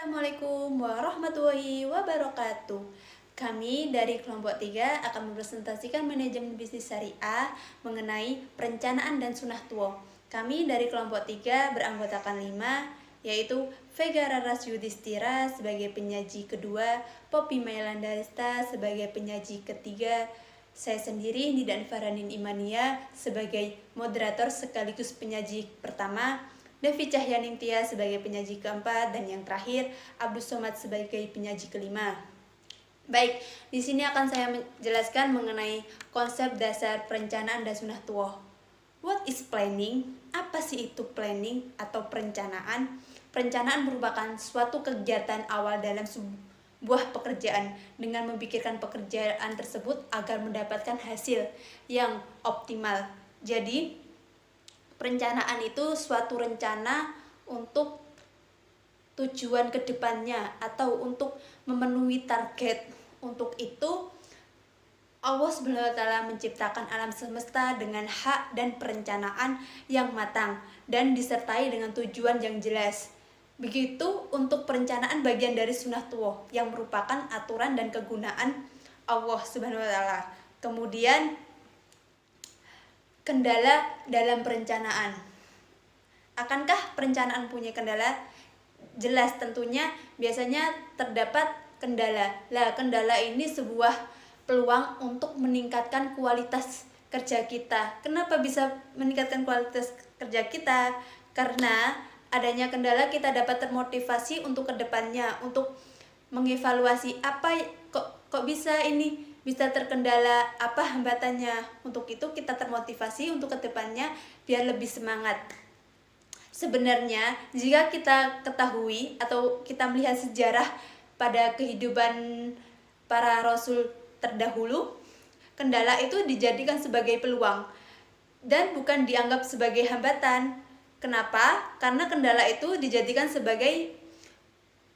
Assalamualaikum warahmatullahi wabarakatuh. Kami dari kelompok 3 akan mempresentasikan manajemen bisnis syariah mengenai perencanaan dan sunah tua. Kami dari kelompok 3 beranggotakan 5, yaitu Vega Raras Yudhistira sebagai penyaji kedua, Poppy Mailandarista sebagai penyaji ketiga, saya sendiri Nidan Faranin Imania sebagai moderator sekaligus penyaji pertama, Devi Cahyaningtia sebagai penyaji keempat, dan yang terakhir Abdus Somad sebagai penyaji kelima. Baik, di sini akan saya menjelaskan mengenai konsep dasar perencanaan dan sunah tuah. What is planning? Apa sih itu planning atau perencanaan? Perencanaan merupakan suatu kegiatan awal dalam sebuah pekerjaan dengan memikirkan pekerjaan tersebut agar mendapatkan hasil yang optimal. Jadi, perencanaan itu suatu rencana untuk tujuan kedepannya atau untuk memenuhi target. Untuk itu Allah SWT menciptakan alam semesta dengan hak dan perencanaan yang matang dan disertai dengan tujuan yang jelas. Begitu untuk perencanaan bagian dari sunah tuah yang merupakan aturan dan kegunaan Allah SWT. Kemudian kendala dalam perencanaan. Akankah perencanaan punya kendala? Jelas tentunya biasanya terdapat kendala. Kendala ini sebuah peluang untuk meningkatkan kualitas kerja kita. Kenapa bisa meningkatkan kualitas kerja kita? Karena adanya kendala kita dapat termotivasi untuk kedepannya, untuk mengevaluasi kok bisa ini bisa terkendala, apa hambatannya. Untuk itu kita termotivasi untuk kedepannya biar lebih semangat. Sebenarnya jika kita ketahui atau kita melihat sejarah pada kehidupan para rasul terdahulu, kendala itu dijadikan sebagai peluang dan bukan dianggap sebagai hambatan. Kenapa? Karena kendala itu dijadikan sebagai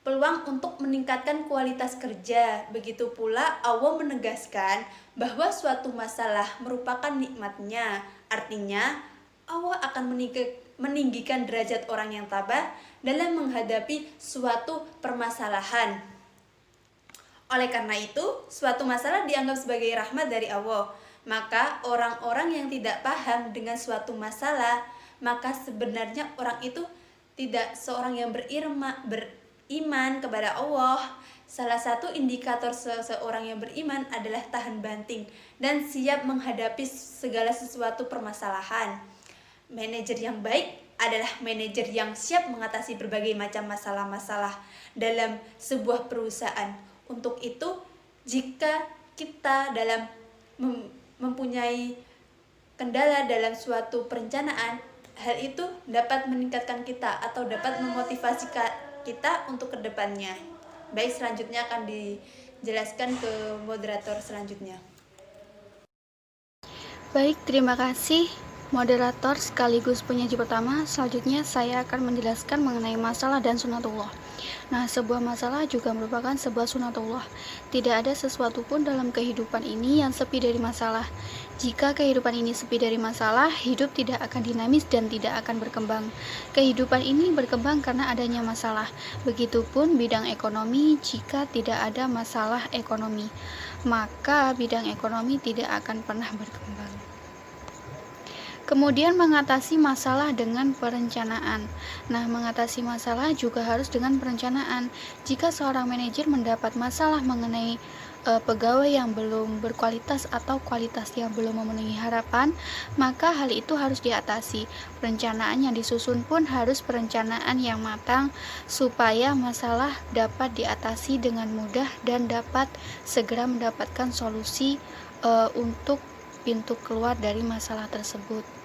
peluang untuk meningkatkan kualitas kerja. Begitu pula Allah menegaskan bahwa suatu masalah merupakan nikmatnya. Artinya Allah akan meninggikan derajat orang yang tabah dalam menghadapi suatu permasalahan. Oleh karena itu, suatu masalah dianggap sebagai rahmat dari Allah. Maka orang-orang yang tidak paham dengan suatu masalah, maka sebenarnya orang itu tidak seorang yang beriman kepada Allah. Salah satu indikator seseorang yang beriman adalah tahan banting dan siap menghadapi segala sesuatu permasalahan. Manajer yang baik adalah manajer yang siap mengatasi berbagai macam masalah-masalah dalam sebuah perusahaan. Untuk itu, jika kita dalam mempunyai kendala dalam suatu perencanaan, hal itu dapat meningkatkan kita atau dapat memotivasi kita untuk kedepannya. Baik, selanjutnya akan dijelaskan ke moderator selanjutnya. Baik, terima kasih moderator sekaligus penyaji pertama. Selanjutnya saya akan menjelaskan mengenai masalah dan sunatullah. Nah, sebuah masalah juga merupakan sebuah sunatullah. Tidak ada sesuatu pun dalam kehidupan ini yang sepi dari masalah. Jika kehidupan ini sepi dari masalah, hidup tidak akan dinamis dan tidak akan berkembang. Kehidupan ini berkembang karena adanya masalah. Begitupun bidang ekonomi, jika tidak ada masalah ekonomi, maka bidang ekonomi tidak akan pernah berkembang. Kemudian mengatasi masalah dengan perencanaan. Nah, mengatasi masalah juga harus dengan perencanaan. Jika seorang manajer mendapat masalah mengenai pegawai yang belum berkualitas atau kualitas yang belum memenuhi harapan, maka hal itu harus diatasi. Perencanaan yang disusun pun harus perencanaan yang matang supaya masalah dapat diatasi dengan mudah dan dapat segera mendapatkan solusi untuk pintu keluar dari masalah tersebut.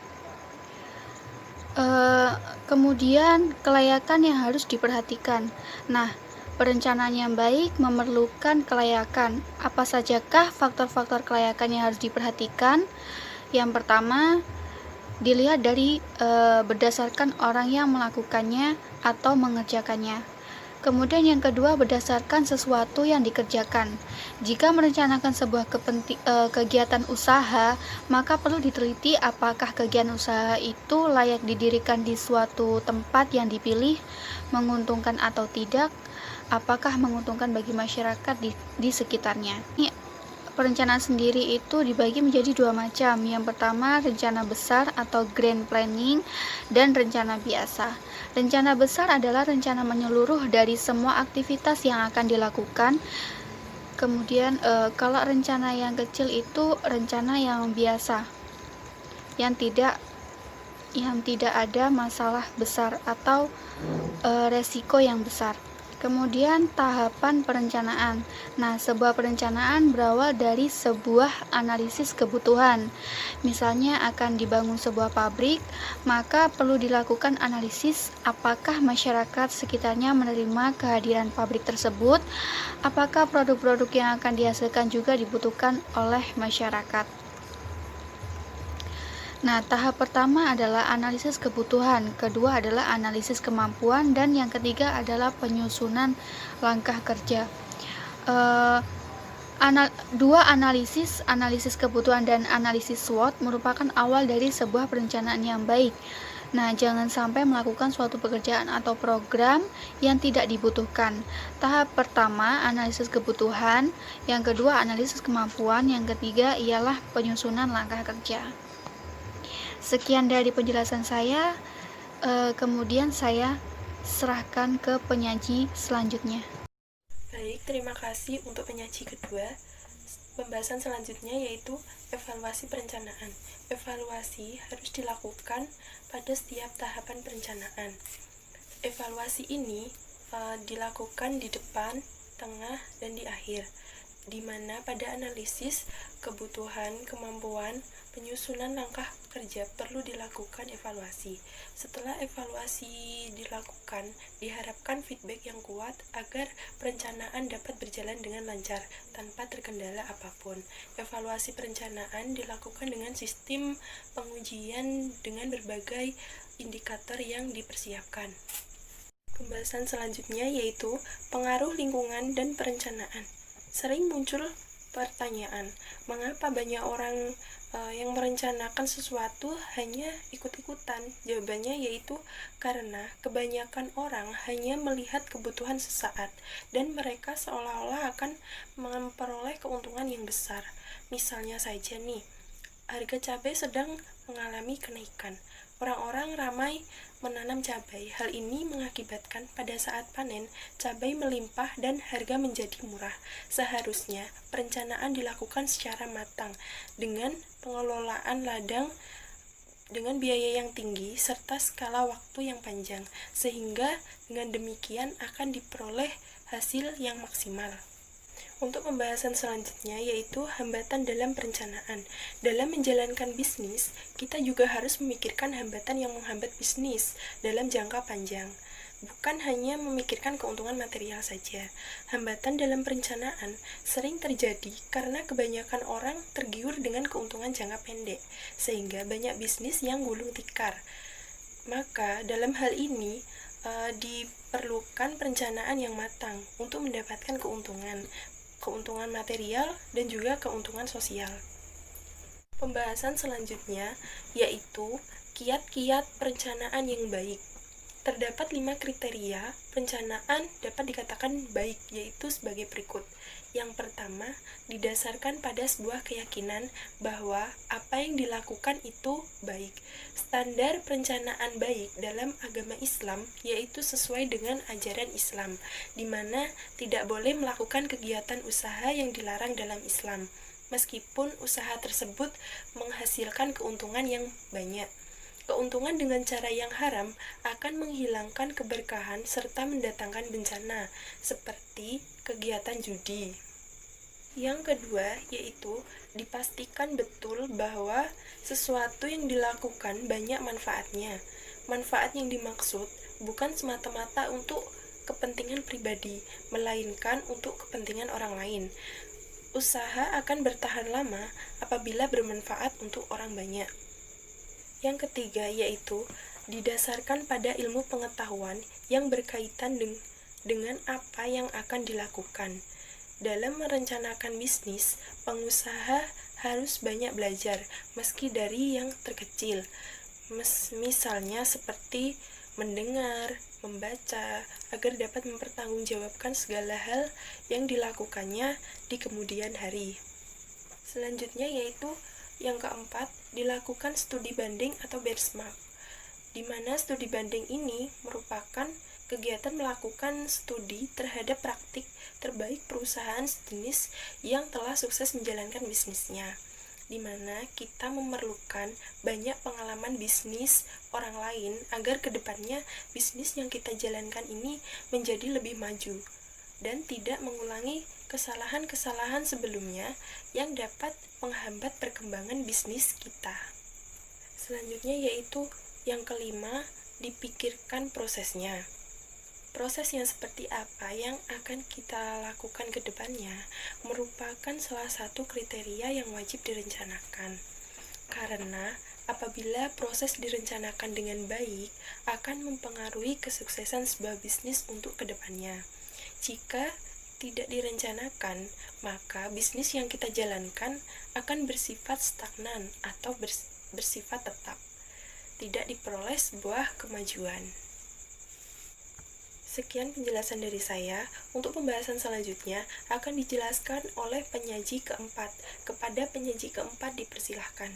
Kemudian kelayakan yang harus diperhatikan. Nah, perencanaan yang baik memerlukan kelayakan. Apa sajakah faktor-faktor kelayakan yang harus diperhatikan? Yang pertama, dilihat dari berdasarkan orang yang melakukannya atau mengerjakannya. Kemudian yang kedua, berdasarkan sesuatu yang dikerjakan. Jika merencanakan sebuah kegiatan usaha, maka perlu diteliti apakah kegiatan usaha itu layak didirikan di suatu tempat yang dipilih, menguntungkan atau tidak, apakah menguntungkan bagi masyarakat di sekitarnya. Perencanaan sendiri itu dibagi menjadi dua macam. Yang pertama, rencana besar atau grand planning, dan rencana biasa. Rencana besar adalah rencana menyeluruh dari semua aktivitas yang akan dilakukan. Kemudian kalau rencana yang kecil itu rencana yang biasa, yang tidak ada masalah besar atau resiko yang besar. Kemudian tahapan perencanaan. Nah, sebuah perencanaan berawal dari sebuah analisis kebutuhan. Misalnya akan dibangun sebuah pabrik, maka perlu dilakukan analisis apakah masyarakat sekitarnya menerima kehadiran pabrik tersebut, apakah produk-produk yang akan dihasilkan juga dibutuhkan oleh masyarakat. Nah, tahap pertama adalah analisis kebutuhan, kedua adalah analisis kemampuan, dan yang ketiga adalah penyusunan langkah kerja. Dua analisis kebutuhan dan analisis SWOT merupakan awal dari sebuah perencanaan yang baik. Nah, jangan sampai melakukan suatu pekerjaan atau program yang tidak dibutuhkan. Tahap pertama, analisis kebutuhan, yang kedua analisis kemampuan, yang ketiga ialah penyusunan langkah kerja. Sekian dari penjelasan saya, kemudian saya serahkan ke penyaji selanjutnya. Baik, terima kasih untuk penyaji kedua. Pembahasan selanjutnya yaitu evaluasi perencanaan. Evaluasi harus dilakukan pada setiap tahapan perencanaan. Evaluasi ini dilakukan di depan, tengah, dan di akhir, di mana pada analisis kebutuhan, kemampuan, penyusunan langkah kerja perlu dilakukan evaluasi. Setelah evaluasi dilakukan, diharapkan feedback yang kuat agar perencanaan dapat berjalan dengan lancar tanpa terkendala apapun. Evaluasi perencanaan dilakukan dengan sistem pengujian dengan berbagai indikator yang dipersiapkan. Pembahasan selanjutnya yaitu pengaruh lingkungan dan perencanaan. Sering muncul pertanyaan, mengapa banyak orang yang merencanakan sesuatu hanya ikut-ikutan? Jawabannya yaitu karena kebanyakan orang hanya melihat kebutuhan sesaat dan mereka seolah-olah akan memperoleh keuntungan yang besar. Misalnya saja nih, harga cabai sedang mengalami kenaikan. Orang-orang ramai menanam cabai. Hal ini mengakibatkan pada saat panen, cabai melimpah dan harga menjadi murah. Seharusnya perencanaan dilakukan secara matang dengan pengelolaan ladang dengan biaya yang tinggi serta skala waktu yang panjang, sehingga dengan demikian akan diperoleh hasil yang maksimal. Untuk pembahasan selanjutnya yaitu hambatan dalam perencanaan. Dalam menjalankan bisnis, kita juga harus memikirkan hambatan yang menghambat bisnis dalam jangka panjang. Bukan hanya memikirkan keuntungan material saja. Hambatan dalam perencanaan sering terjadi karena kebanyakan orang tergiur dengan keuntungan jangka pendek, sehingga banyak bisnis yang gulung tikar. Maka dalam hal ini diperlukan perencanaan yang matang untuk mendapatkan keuntungan material dan juga keuntungan sosial. Pembahasan selanjutnya yaitu kiat-kiat perencanaan yang baik. Terdapat 5 kriteria perencanaan dapat dikatakan baik, yaitu sebagai berikut. Yang pertama, didasarkan pada sebuah keyakinan bahwa apa yang dilakukan itu baik. Standar perencanaan baik dalam agama Islam yaitu sesuai dengan ajaran Islam, di mana tidak boleh melakukan kegiatan usaha yang dilarang dalam Islam, meskipun usaha tersebut menghasilkan keuntungan yang banyak. Keuntungan dengan cara yang haram akan menghilangkan keberkahan serta mendatangkan bencana, seperti kegiatan judi. Yang kedua, yaitu dipastikan betul bahwa sesuatu yang dilakukan banyak manfaatnya. Manfaat yang dimaksud bukan semata-mata untuk kepentingan pribadi, melainkan untuk kepentingan orang lain. Usaha akan bertahan lama apabila bermanfaat untuk orang banyak. Yang ketiga yaitu didasarkan pada ilmu pengetahuan yang berkaitan dengan apa yang akan dilakukan. Dalam merencanakan bisnis, pengusaha harus banyak belajar, meski dari yang terkecil. Misalnya seperti mendengar, membaca, agar dapat mempertanggungjawabkan segala hal yang dilakukannya di kemudian hari. Selanjutnya yaitu yang keempat, dilakukan studi banding atau benchmark, di mana studi banding ini merupakan kegiatan melakukan studi terhadap praktik terbaik perusahaan sejenis yang telah sukses menjalankan bisnisnya, di mana kita memerlukan banyak pengalaman bisnis orang lain agar kedepannya bisnis yang kita jalankan ini menjadi lebih maju dan tidak mengulangi kesalahan-kesalahan sebelumnya yang dapat menghambat perkembangan bisnis kita. Selanjutnya yaitu yang kelima, dipikirkan prosesnya. Proses yang seperti apa yang akan kita lakukan ke depannya merupakan salah satu kriteria yang wajib direncanakan. Karena apabila proses direncanakan dengan baik, akan mempengaruhi kesuksesan sebuah bisnis untuk ke depannya. Jika tidak direncanakan, maka bisnis yang kita jalankan akan bersifat stagnan atau bersifat tetap. Tidak diperoleh sebuah kemajuan. Sekian penjelasan dari saya. Untuk pembahasan selanjutnya akan dijelaskan oleh penyaji keempat. Kepada penyaji keempat dipersilahkan.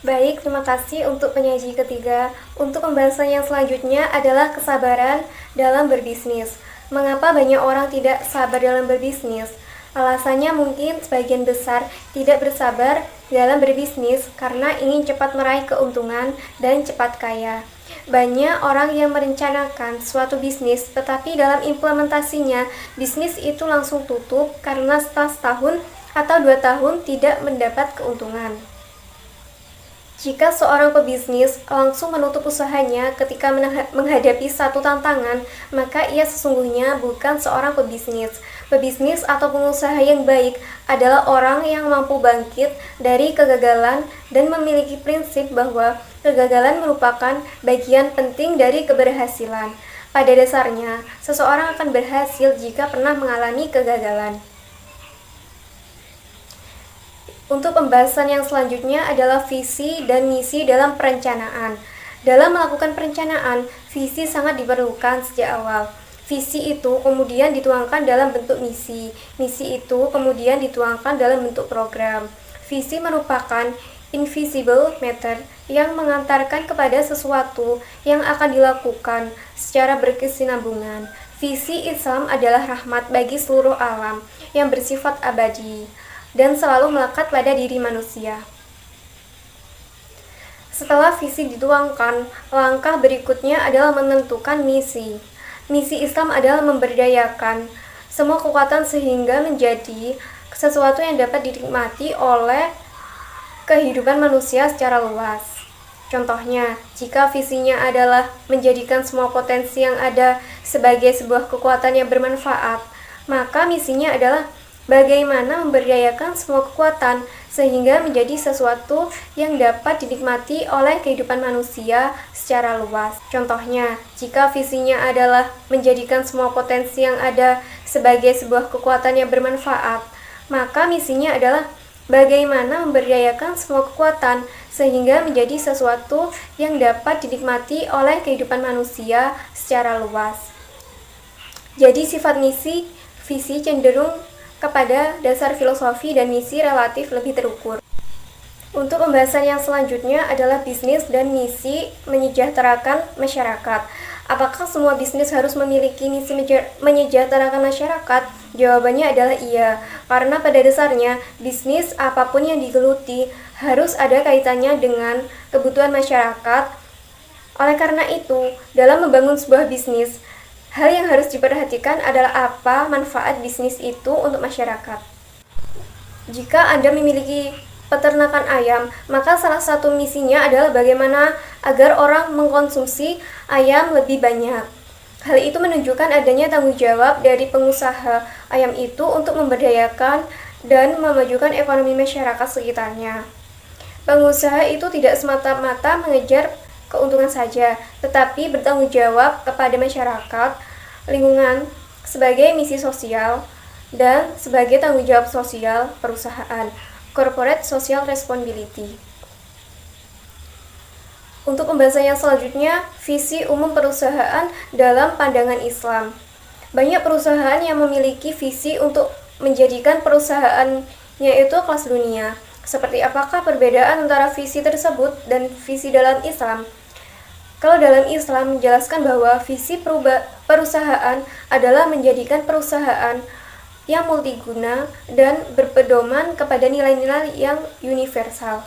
Baik, terima kasih untuk penyaji ketiga. Untuk pembahasan yang selanjutnya adalah kesabaran dalam berbisnis. Mengapa banyak orang tidak sabar dalam berbisnis? Alasannya mungkin sebagian besar tidak bersabar dalam berbisnis karena ingin cepat meraih keuntungan dan cepat kaya. Banyak orang yang merencanakan suatu bisnis, tetapi dalam implementasinya, bisnis itu langsung tutup karena setelah setahun atau 2 tahun tidak mendapat keuntungan. Jika seorang pebisnis langsung menutup usahanya ketika menghadapi satu tantangan, maka ia sesungguhnya bukan seorang pebisnis. Pebisnis atau pengusaha yang baik adalah orang yang mampu bangkit dari kegagalan dan memiliki prinsip bahwa kegagalan merupakan bagian penting dari keberhasilan. Pada dasarnya, seseorang akan berhasil jika pernah mengalami kegagalan. Untuk pembahasan yang selanjutnya adalah visi dan misi dalam perencanaan. Dalam melakukan perencanaan, visi sangat diperlukan sejak awal. Visi itu kemudian dituangkan dalam bentuk misi. Misi itu kemudian dituangkan dalam bentuk program. Visi merupakan invisible matter yang mengantarkan kepada sesuatu yang akan dilakukan secara berkesinambungan. Visi Islam adalah rahmat bagi seluruh alam yang bersifat abadi dan selalu melekat pada diri manusia. Setelah visi dituangkan, langkah berikutnya adalah menentukan misi. Misi Islam adalah memberdayakan semua kekuatan sehingga menjadi sesuatu yang dapat dinikmati oleh kehidupan manusia secara luas. Contohnya, jika visinya adalah menjadikan semua potensi yang ada sebagai sebuah kekuatan yang bermanfaat, maka misinya adalah bagaimana memberdayakan semua kekuatan sehingga menjadi sesuatu yang dapat dinikmati oleh kehidupan manusia secara luas. Contohnya, jika visinya adalah menjadikan semua potensi yang ada sebagai sebuah kekuatan yang bermanfaat, maka misinya adalah bagaimana memberdayakan semua kekuatan sehingga menjadi sesuatu yang dapat dinikmati oleh kehidupan manusia secara luas. Jadi sifat misi, visi cenderung kepada dasar filosofi dan misi relatif lebih terukur. Untuk pembahasan yang selanjutnya adalah bisnis dan misi menyejahterakan masyarakat. Apakah semua bisnis harus memiliki misi menyejahterakan masyarakat? Jawabannya adalah iya, karena pada dasarnya bisnis apapun yang digeluti harus ada kaitannya dengan kebutuhan masyarakat. Oleh karena itu, dalam membangun sebuah bisnis, hal yang harus diperhatikan adalah apa manfaat bisnis itu untuk masyarakat. Jika Anda memiliki peternakan ayam, maka salah satu misinya adalah bagaimana agar orang mengkonsumsi ayam lebih banyak. Hal itu menunjukkan adanya tanggung jawab dari pengusaha ayam itu untuk memberdayakan dan memajukan ekonomi masyarakat sekitarnya. Pengusaha itu tidak semata-mata mengejar keuntungan saja, tetapi bertanggung jawab kepada masyarakat lingkungan sebagai misi sosial dan sebagai tanggung jawab sosial perusahaan, corporate social responsibility. Untuk pembahasan yang selanjutnya, visi umum perusahaan dalam pandangan Islam. Banyak perusahaan yang memiliki visi untuk menjadikan perusahaannya itu kelas dunia. Seperti apakah perbedaan antara visi tersebut dan visi dalam Islam? Kalau dalam Islam menjelaskan bahwa visi perusahaan adalah menjadikan perusahaan yang multiguna dan berpedoman kepada nilai-nilai yang universal.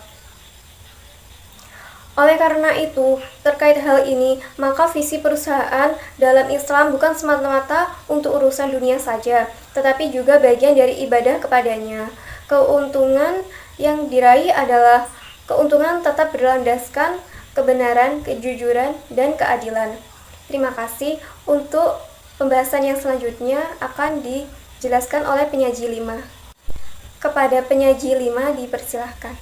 Oleh karena itu, terkait hal ini, maka visi perusahaan dalam Islam bukan semata-mata untuk urusan dunia saja, tetapi juga bagian dari ibadah kepadanya. Keuntungan yang diraih adalah keuntungan tetap berlandaskan kebenaran, kejujuran, dan keadilan. Terima kasih. Untuk pembahasan yang selanjutnya akan dijelaskan oleh penyaji 5. Kepada penyaji 5 dipersilahkan.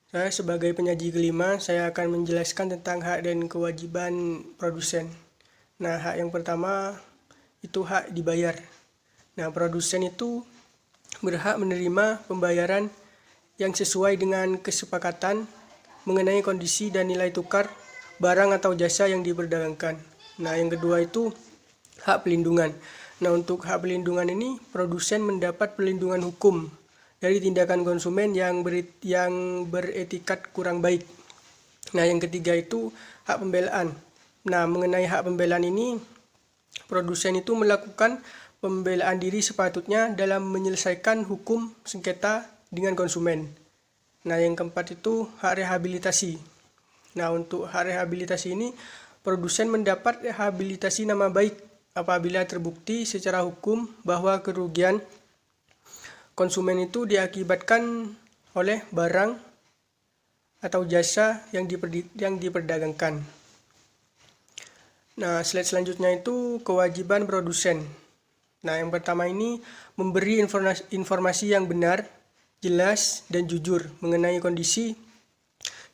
Saya sebagai penyaji kelima, saya akan menjelaskan tentang hak dan kewajiban produsen. Nah, hak yang pertama itu hak dibayar. Nah, produsen itu berhak menerima pembayaran yang sesuai dengan kesepakatan mengenai kondisi dan nilai tukar barang atau jasa yang diperdagangkan. Nah, yang kedua itu hak pelindungan. Nah, untuk hak pelindungan ini, produsen mendapat pelindungan hukum dari tindakan konsumen yang beretikat kurang baik. Nah, yang ketiga itu hak pembelaan. Nah, mengenai hak pembelaan ini, produsen itu melakukan pembelaan diri sepatutnya dalam menyelesaikan hukum sengketa dengan konsumen. Nah, yang keempat itu hak rehabilitasi. Nah, untuk hak rehabilitasi ini, produsen mendapat rehabilitasi nama baik apabila terbukti secara hukum bahwa kerugian konsumen itu diakibatkan oleh barang atau jasa yang diperdagangkan. Nah, slide selanjutnya itu kewajiban produsen. Nah, yang pertama ini memberi informasi yang benar, jelas, dan jujur mengenai kondisi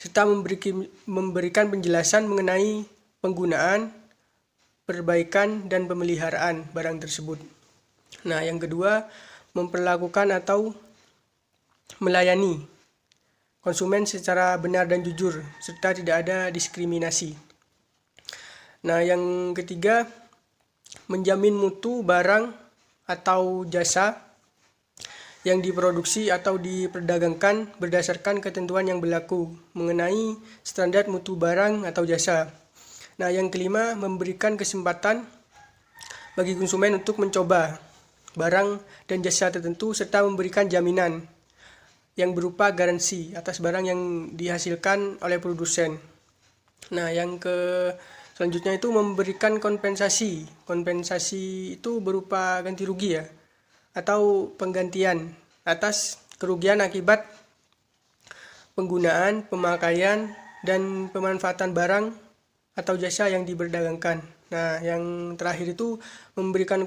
serta memberikan penjelasan mengenai penggunaan, perbaikan, dan pemeliharaan barang tersebut. Nah, yang kedua, memperlakukan atau melayani konsumen secara benar dan jujur, serta tidak ada diskriminasi. Nah, yang ketiga, menjamin mutu barang atau jasa yang diproduksi atau diperdagangkan berdasarkan ketentuan yang berlaku mengenai standar mutu barang atau jasa. Nah, yang kelima, memberikan kesempatan bagi konsumen untuk mencoba barang dan jasa tertentu serta memberikan jaminan yang berupa garansi atas barang yang dihasilkan oleh produsen. Nah, yang selanjutnya itu memberikan kompensasi. Kompensasi itu berupa ganti rugi ya, atau penggantian atas kerugian akibat penggunaan, pemakaian, dan pemanfaatan barang atau jasa yang diperdagangkan. Nah, yang terakhir itu memberikan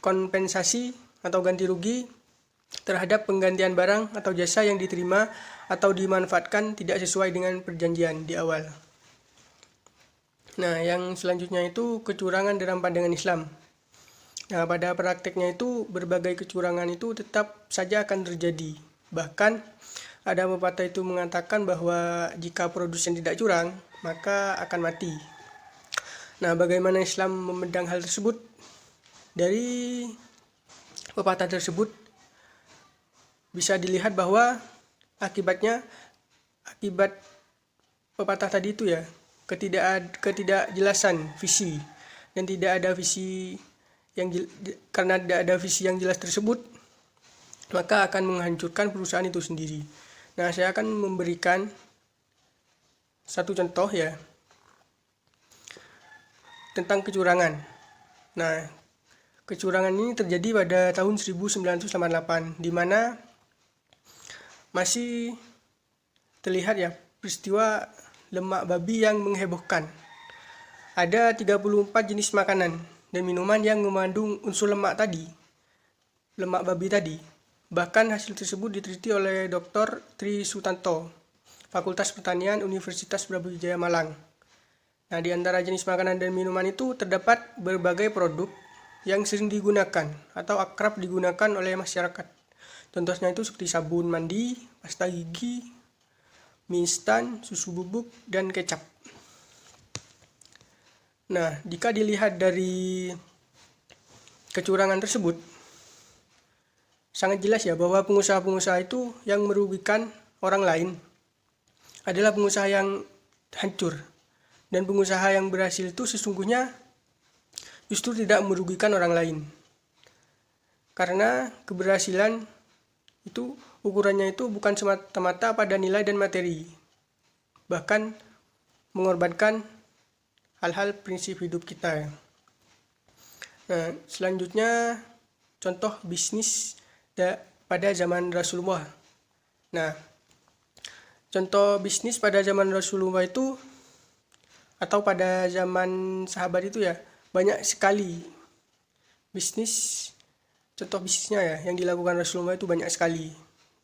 kompensasi atau ganti rugi terhadap penggantian barang atau jasa yang diterima atau dimanfaatkan tidak sesuai dengan perjanjian di awal. Nah, yang selanjutnya itu kecurangan dalam pandangan Islam. Nah, pada prakteknya itu berbagai kecurangan itu tetap saja akan terjadi. Bahkan ada pepatah itu mengatakan bahwa jika produsen tidak curang, maka akan mati. Nah, bagaimana Islam memandang hal tersebut? Dari pepatah tersebut bisa dilihat bahwa akibat pepatah tadi itu ya, ketidakjelasan visi, dan tidak ada visi karena tidak ada visi yang jelas tersebut, maka akan menghancurkan perusahaan itu sendiri. Nah, saya akan memberikan satu contoh ya tentang kecurangan. Nah, kecurangan ini terjadi pada tahun 1988, di mana masih terlihat ya peristiwa lemak babi yang menghebohkan. Ada 34 jenis makanan dan minuman yang mengandung unsur lemak babi tadi. Bahkan hasil tersebut diteliti oleh Dr. Tri Sutanto, Fakultas Pertanian Universitas Brawijaya Malang. Nah, di antara jenis makanan dan minuman itu terdapat berbagai produk yang sering digunakan atau akrab digunakan oleh masyarakat. Contohnya itu seperti sabun mandi, pasta gigi, mie instan, susu bubuk, dan kecap. Nah, jika dilihat dari kecurangan tersebut, sangat jelas ya bahwa pengusaha-pengusaha itu yang merugikan orang lain adalah pengusaha yang hancur. Dan pengusaha yang berhasil itu sesungguhnya justru tidak merugikan orang lain. Karena keberhasilan itu ukurannya itu bukan semata-mata pada nilai dan materi. Bahkan mengorbankan hal-hal prinsip hidup kita. Nah, selanjutnya contoh bisnis pada zaman Rasulullah. Nah, contoh bisnis pada zaman Rasulullah itu atau pada zaman sahabat itu ya banyak sekali contoh bisnisnya ya yang dilakukan Rasulullah itu banyak sekali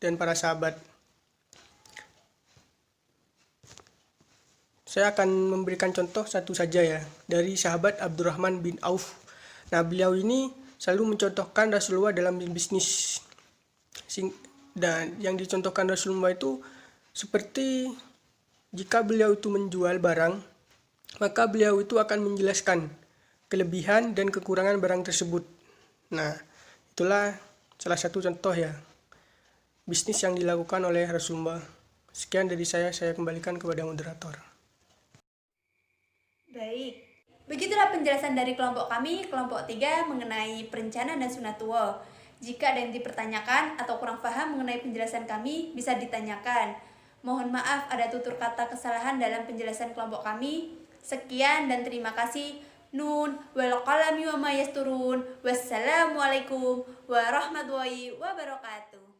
dan para sahabat. Saya akan memberikan contoh satu saja ya dari sahabat Abdurrahman bin Auf. Nah, beliau ini selalu mencontohkan Rasulullah dalam bisnis. Dan yang dicontohkan Rasulullah itu seperti jika beliau itu menjual barang, maka beliau itu akan menjelaskan kelebihan dan kekurangan barang tersebut. Nah, itulah salah satu contoh ya bisnis yang dilakukan oleh Rasulullah. Sekian dari saya kembalikan kepada moderator. Baik, begitulah penjelasan dari kelompok kami, kelompok 3 mengenai perencanaan dan sunatullah. Jika ada yang dipertanyakan atau kurang paham mengenai penjelasan kami, bisa ditanyakan. Mohon maaf ada tutur kata kesalahan dalam penjelasan kelompok kami. Sekian dan terima kasih. Nun wal qalami wa ma yasturun. Wassalamualaikum warahmatullahi wabarakatuh.